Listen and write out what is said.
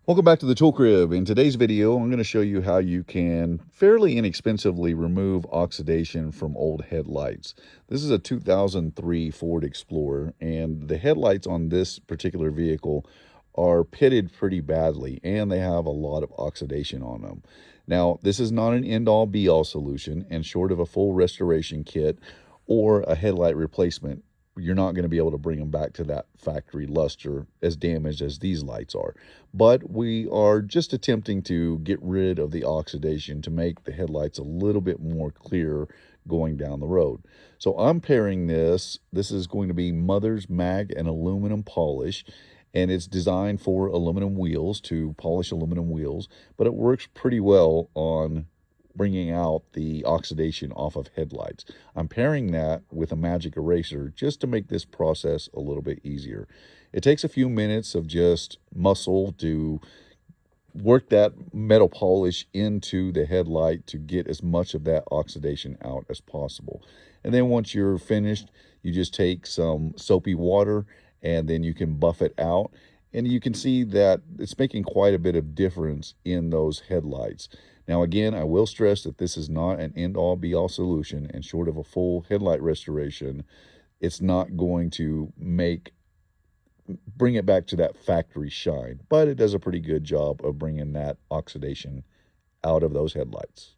Welcome back to the Tool Crib. In today's video, I'm going to show you how you can fairly inexpensively remove oxidation from old headlights. This is a 2003 Ford Explorer, and the headlights on this particular vehicle are pitted pretty badly, and they have a lot of oxidation on them. Now, this is not an end-all be-all solution, and short of a full restoration kit or a headlight replacement, you're not going to be able to bring them back to that factory luster as damaged as these lights are. But we are just attempting to get rid of the oxidation to make the headlights a little bit more clear going down the road. So I'm pairing this. This is going to be Mother's Mag and aluminum polish, and it's designed for aluminum wheels, to polish aluminum wheels, but it works pretty well on bringing out the oxidation off of headlights. I'm pairing that with a magic eraser just to make this process a little bit easier. It takes a few minutes of just muscle to work that metal polish into the headlight to get as much of that oxidation out as possible. And then once you're finished, you just take some soapy water and then you can buff it out. And you can see that it's making quite a bit of difference in those headlights. Now, again, I will stress that this is not an end-all be-all solution, and short of a full headlight restoration, it's not going to bring it back to that factory shine, but it does a pretty good job of bringing that oxidation out of those headlights.